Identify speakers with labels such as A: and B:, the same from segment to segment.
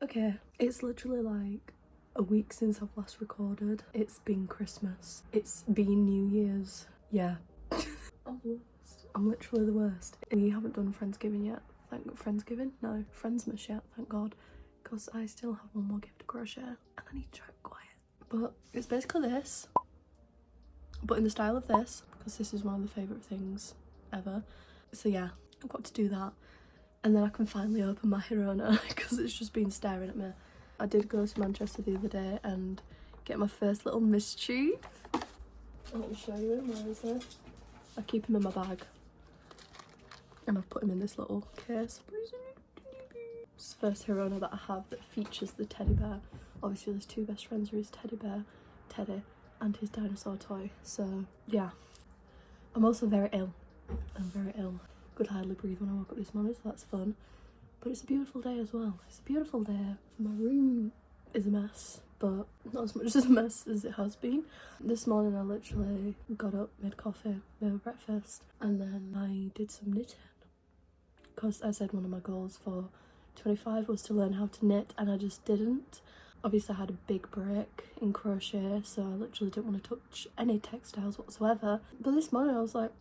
A: Okay, it's literally like a week since I've last recorded. It's been Christmas. It's been New Year's. Yeah. I'm the worst. I'm literally the worst. We haven't done Friendsgiving yet. Friendsgiving? No, Friendsmas yet, thank God. Because I still have one more gift to crochet and I need to try and quiet. But it's basically this, but in the style of this, because this is one of the favourite things ever. So yeah, I've got to do that. And then I can finally open my Hirona because it's just been staring at me. I did go to Manchester the other day and get my first little mischief. Let me show you him. Where is it? I keep him in my bag. And I've put him in this little case. It's the first Hirona that I have that features the teddy bear. Obviously there's two best friends, there is teddy bear, Teddy, and his dinosaur toy. So yeah. I'm also very ill. I'm very ill. Could hardly breathe when I woke up this morning, so that's fun. But it's a beautiful day as well. It's a beautiful day. My room is a mess, but not as much as a mess as it has been. This morning I literally got up, made coffee, made breakfast, and then I did some knitting. Because I said one of my goals for 25 was to learn how to knit, and I just didn't. Obviously I had a big break in crochet, so I literally didn't want to touch any textiles whatsoever. But this morning I was like,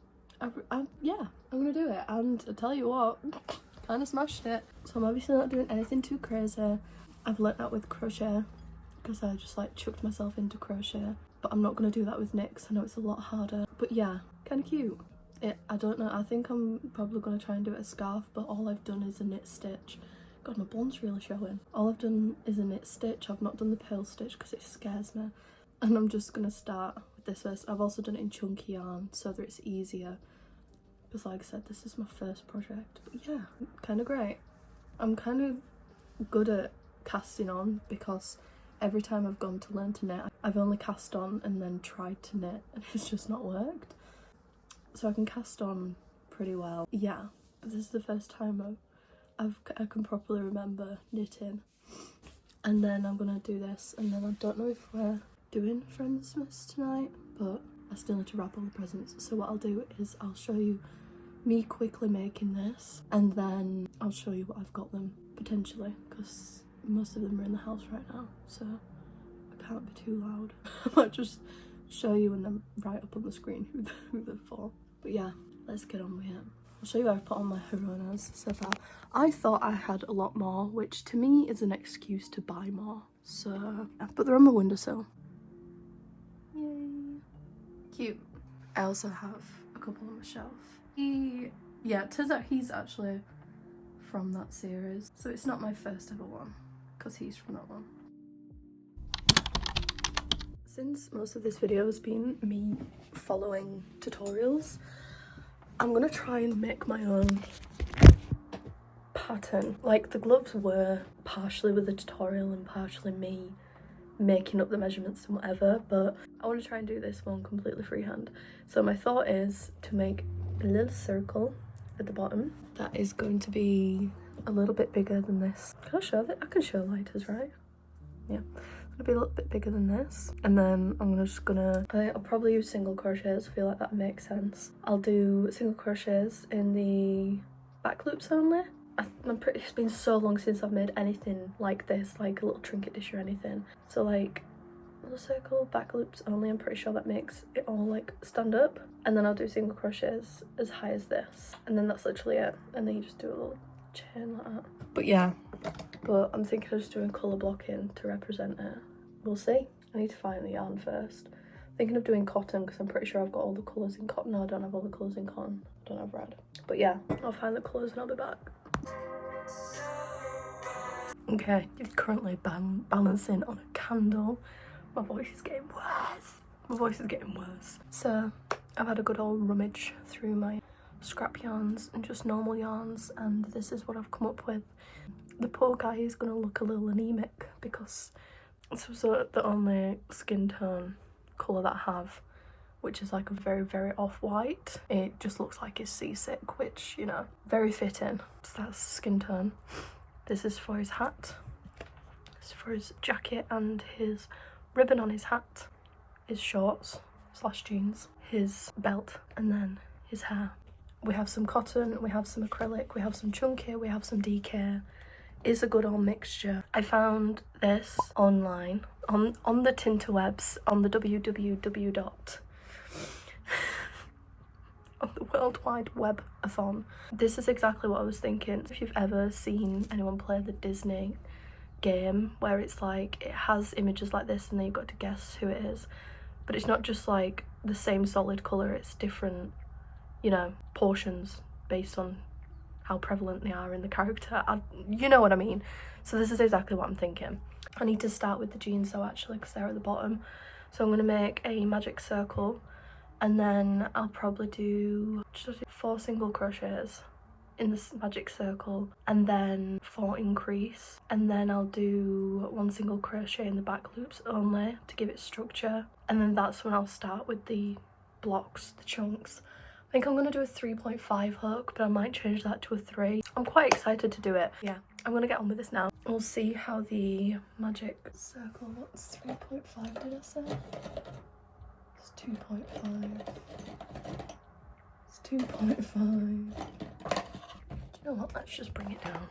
A: yeah, I'm gonna do it, and I tell you what, kind of smashed it. So I'm obviously not doing anything too crazy. I've learnt that with crochet because I just like chucked myself into crochet, but I'm not gonna do that with knit because I know it's a lot harder. But yeah, kind of cute. I don't know, I think I'm probably gonna try and do it a scarf, but all I've done is a knit stitch. God, my blonde's really showing. All I've done is a knit stitch. I've not done the pearl stitch because it scares me, and I'm just gonna start with this first. I've also done it in chunky yarn so that it's easier, because like I said, this is my first project. But yeah, kind of great. I'm kind of good at casting on because every time I've gone to learn to knit, I've only cast on and then tried to knit and it's just not worked. So I can cast on pretty well. Yeah, but this is the first time I can properly remember knitting. And then I'm gonna do this, and then I don't know if we're doing Friendsmas tonight, but I still need to wrap all the presents. So what I'll do is I'll show you me quickly making this, and then I'll show you what I've got them potentially, because most of them are in the house right now, so I can't be too loud. I might just show you and then write up on the screen who they're for. But yeah, let's get on with it. I'll show you what I've put on my Hironas so far. I thought I had a lot more, which to me is an excuse to buy more. So, but they're on my windowsill. Yay. Cute. I also have a couple on my shelf. Yeah, it turns out he's actually from that series. So it's not my first ever one, because he's from that one. Since most of this video has been me following tutorials, I'm gonna try and make my own pattern. Like, the gloves were partially with a tutorial and partially me making up the measurements and whatever, but I want to try and do this one completely freehand. So my thought is to make a little circle at the bottom that is going to be a little bit bigger than this. Can I show that? I can show lighters, right? Yeah. It'll be a little bit bigger than this, and then I'll probably use single crochets. I feel like that makes sense. I'll do single crochets in the back loops only. It's been so long since I've made anything like this, like a little trinket dish or anything. So like little circle, back loops only. I'm pretty sure that makes it all like stand up. And then I'll do single crochets as high as this, and then that's literally it. And then you just do a little chain like that. But yeah. But I'm thinking of just doing colour blocking to represent it. We'll see. I need to find the yarn first. Thinking of doing cotton because I'm pretty sure I've got all the colours in cotton. No, I don't have all the colours in cotton. I don't have red. But yeah, I'll find the colours and I'll be back. Okay, you're currently balancing on a candle. My voice is getting worse. My voice is getting worse. So I've had a good old rummage through my scrap yarns and just normal yarns, and this is what I've come up with. The poor guy is going to look a little anemic because it's also the only skin tone colour that I have, which is like a very, very off-white. It just looks like he's seasick, which, you know, very fitting. So that's skin tone. This is for his hat. This is for his jacket and his ribbon on his hat, his shorts / jeans, his belt, and then his hair. We have some cotton, we have some acrylic, we have some chunky, we have some DK. is a good old mixture. I found this online on the tinterwebs, on the www. on the World Wide Web-a-thon. This is exactly what I was thinking. If you've ever seen anyone play the Disney game where it's like it has images like this and then you've got to guess who it is, but it's not just like the same solid colour, it's different, you know, portions based on how prevalent they are in the character. You know what I mean. So this is exactly what I'm thinking. I need to start with the jeans though, actually, because they're at the bottom. So I'm going to make a magic circle, and then I'll probably do 4 single crochets in this magic circle, and then 4 increase, and then I'll do 1 single crochet in the back loops only to give it structure, and then that's when I'll start with the blocks, the chunks. I think I'm going to do a 3.5 hook, but I might change that to a 3. I'm quite excited to do it. Yeah, I'm going to get on with this now. We'll see how the magic circle, what's 3.5 did I say? It's 2.5. It's 2.5. You know what, let's just bring it down.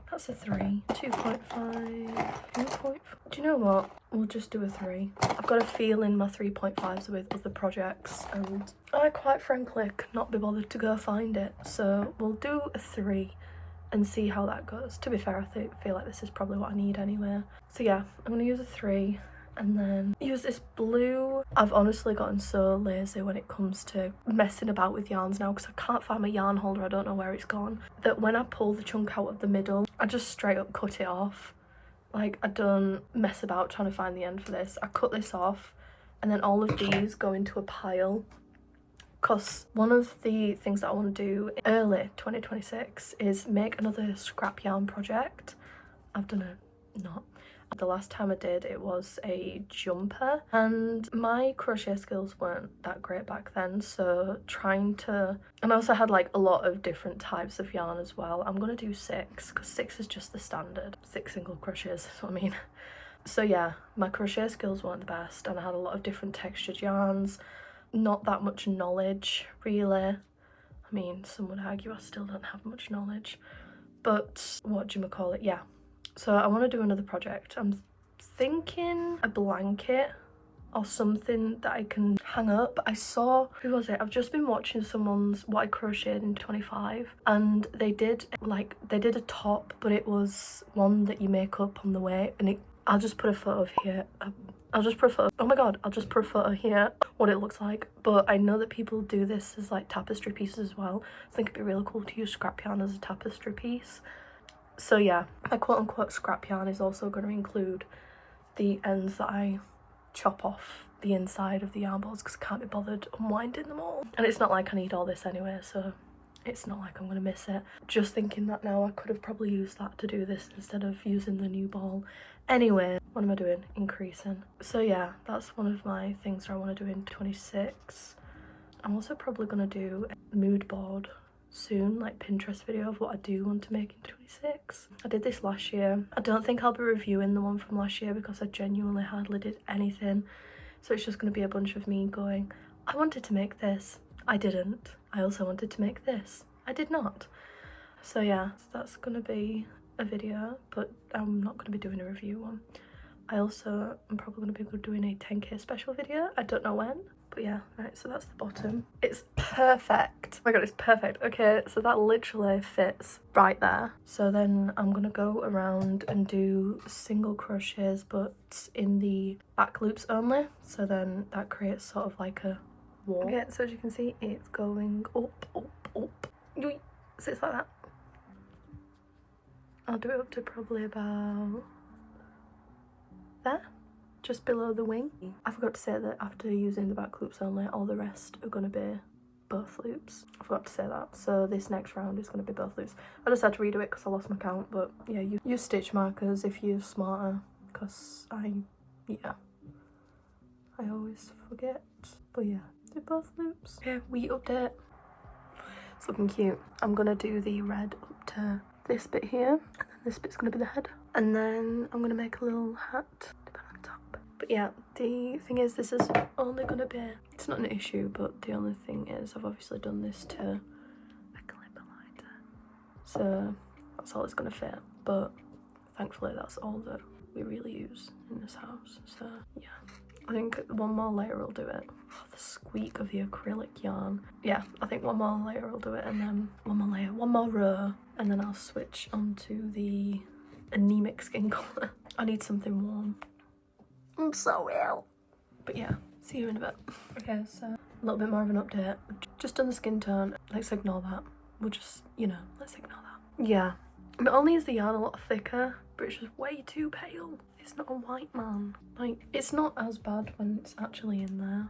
A: That's a 3. 2.5. 2.5. Do you know what? We'll just do a 3. I've got a feeling my 3.5s with other projects, and I quite frankly could not be bothered to go find it. So we'll do a 3 and see how that goes. To be fair, I feel like this is probably what I need anyway. So yeah, I'm going to use a 3. And then use this blue. I've honestly gotten so lazy when it comes to messing about with yarns now, because I can't find my yarn holder. I don't know where it's gone. That when I pull the chunk out of the middle, I just straight up cut it off. Like, I don't mess about trying to find the end for this. I cut this off, and then all of these go into a pile. Because one of the things that I want to do early 2026 is make another scrap yarn project. I've done it not. The last time I did, it was a jumper, and my crochet skills weren't that great back then, so trying to, and I also had like a lot of different types of yarn as well. I'm gonna do 6 because 6 is just the standard. 6 single crochets is what I mean. So yeah, my crochet skills weren't the best, and I had a lot of different textured yarns, not that much knowledge really. I mean, some would argue I still don't have much knowledge, but what do you call it? Yeah. So I want to do another project. I'm thinking a blanket or something that I can hang up. I saw, who was it? I've just been watching someone's what I crocheted in 25, and they did a top, but it was one that you make up on the way, and I'll just put a photo of here. I'll just put a photo. Oh my god, I'll just put a photo here what it looks like. But I know that people do this as like tapestry pieces as well. I think it'd be really cool to use scrap yarn as a tapestry piece. So yeah, my quote-unquote scrap yarn is also going to include the ends that I chop off the inside of the yarn balls, because I can't be bothered unwinding them all. And it's not like I need all this anyway, so it's not like I'm going to miss it. Just thinking that now, I could have probably used that to do this instead of using the new ball. Anyway, what am I doing? Increasing. So yeah, that's one of my things that I want to do in 26. I'm also probably going to do a mood board soon, like Pinterest video of what I do want to make in 26. I did this last year. I don't think I'll be reviewing the one from last year because I genuinely hardly did anything, so it's just going to be a bunch of me going, I wanted to make this, I didn't. I also wanted to make this, I did not. So yeah, that's going to be a video, but I'm not going to be doing a review one. I'm probably going to be doing a 10k special video. I don't know when. But yeah, right, so that's the bottom. It's perfect. Oh my god, it's perfect. Okay, so that literally fits right there. So then I'm gonna go around and do single crochets, but in the back loops only. So then that creates sort of like a wall. Okay, so as you can see, it's going up, up, up. So it's like that. I'll do it up to probably about there. Just below the wing. I forgot to say that after using the back loops only, all the rest are going to be both loops. I forgot to say that. So this next round is going to be both loops. I just had to redo it because I lost my count, but yeah, use stitch markers if you're smarter, because I always forget. But yeah, do both loops. Okay, wee update. It's looking cute. I'm going to do the red up to this bit here, and then this bit's going to be the head. And then I'm going to make a little hat to put on top. But yeah, the thing is, this is only going to be, it's not an issue, but the only thing is I've obviously done this to a clip lighter. So that's all it's going to fit. but thankfully that's all that we really use in this house. So yeah, I think one more layer will do it. Oh, the squeak of the acrylic yarn. Yeah, I think one more layer will do it, and then one more layer, one more row, and then I'll switch onto the anemic skin colour. I need something warm. I'm so ill. But yeah, see you in a bit. Okay, so a little bit more of an update. Just done the skin tone. Let's ignore that. We'll just, you know, let's ignore that. Yeah, not only is the yarn a lot thicker, but it's just way too pale. It's not a white man. Like, it's not as bad when it's actually in there.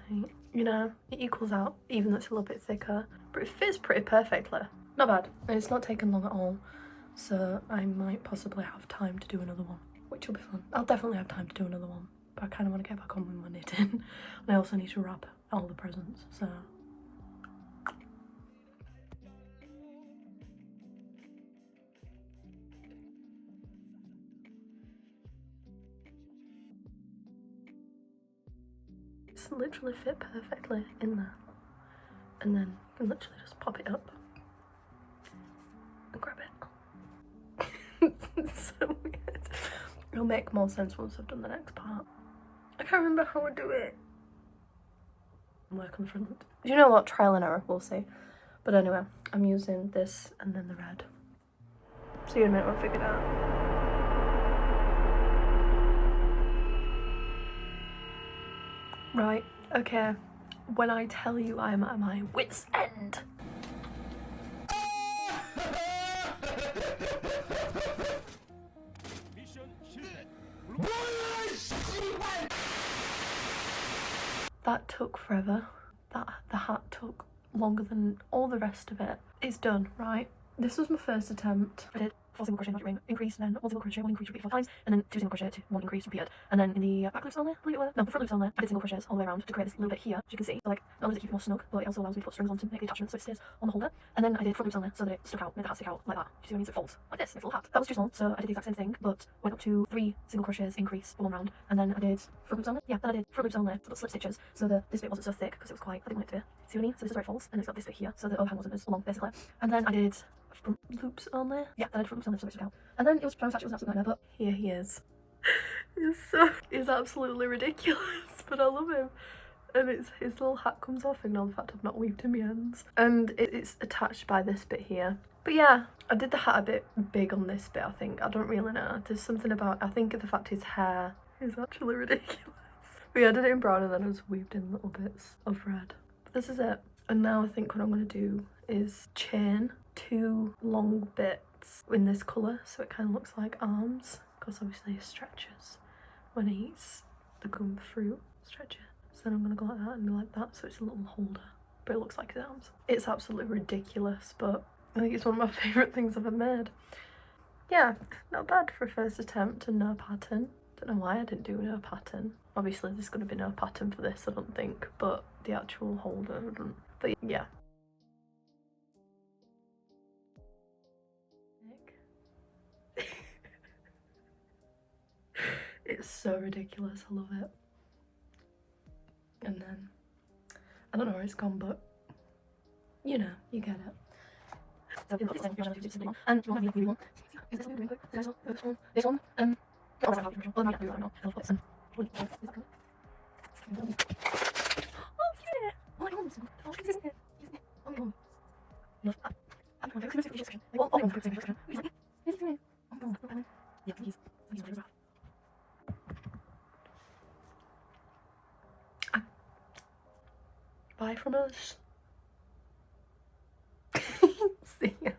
A: Like, you know, it equals out even though it's a little bit thicker, but it fits pretty perfectly. Not bad. And it's not taken long at all. So I might possibly have time to do another one, which will be fun. I'll definitely have time to do another one, but I kind of want to get back on with my knitting. And I also need to wrap all the presents, so. It's literally fit perfectly in there. And then you can literally just pop it up and grab it. It's so weird. It'll make more sense once I've done the next part. I can't remember how I do it. Work on the front. You know what? Trial and error, we'll see. But anyway, I'm using this and then the red. See you in a minute when I figure it out. Right, okay. When I tell you I'm at my wit's end. That took forever. The hat took longer than all the rest of it. It's done, right? This was my first attempt. I did 4 single crochet magic ring increase, and then 1 single crochet, 1 increase repeat 4 times, and then 2 single crochet, 1 increase repeated. And then in the back loops on there, I believe it was, no, the front loops on there, I did single crochets all the way around to create this little bit here, as you can see. So like, not only does it keep it more snug, but it also allows me to put strings on to make the attachment so it stays on the holder. And then I did front loops on there so that it stuck out, made the hat stick out like that. Do you see what I mean? So it folds like this, it's a little hat. That was too small, so I did the exact same thing, but went up to 3 single crochets increase for 1 round, and then I did front loops on there. Yeah, then I did front loops on there, so the slip stitches, so this bit wasn't so thick because it was quite, I didn't want it to be. See what I mean? So this is where it folds, and it's got this bit here, so the overhang wasn't as long, basically. And then I did front loops on there. Yeah, then I did front loops on there so it stuck out. And then it was trying to attach, it was an absolute nightmare, but here he is. He's absolutely ridiculous, but I love him. And his little hat comes off, ignore the fact I've not weaved in my ends. And it's attached by this bit here. But yeah, I did the hat a bit big on this bit, I think. I don't really know. There's something about, I think the fact his hair is actually ridiculous. But yeah, I did it in brown and then I just weaved in little bits of red. But this is it. And now I think what I'm going to do is chain 2 long bits in this colour so it kind of looks like arms, because obviously it stretches when it eats the gum fruit. Stretch it. So then I'm going to go like that and go like that so it's a little holder, but it looks like his arms. It's absolutely ridiculous, but I think it's one of my favourite things I've ever made. Yeah, not bad for a first attempt and no pattern. Don't know why I didn't do no pattern. Obviously there's going to be no pattern for this, I don't think, but the actual holder wouldn't. But yeah. It's so ridiculous, I love it. And then, I don't know where it's gone, but you know, you get it. And you want to one? Is this one? This one? Oh, bye from us. See ya.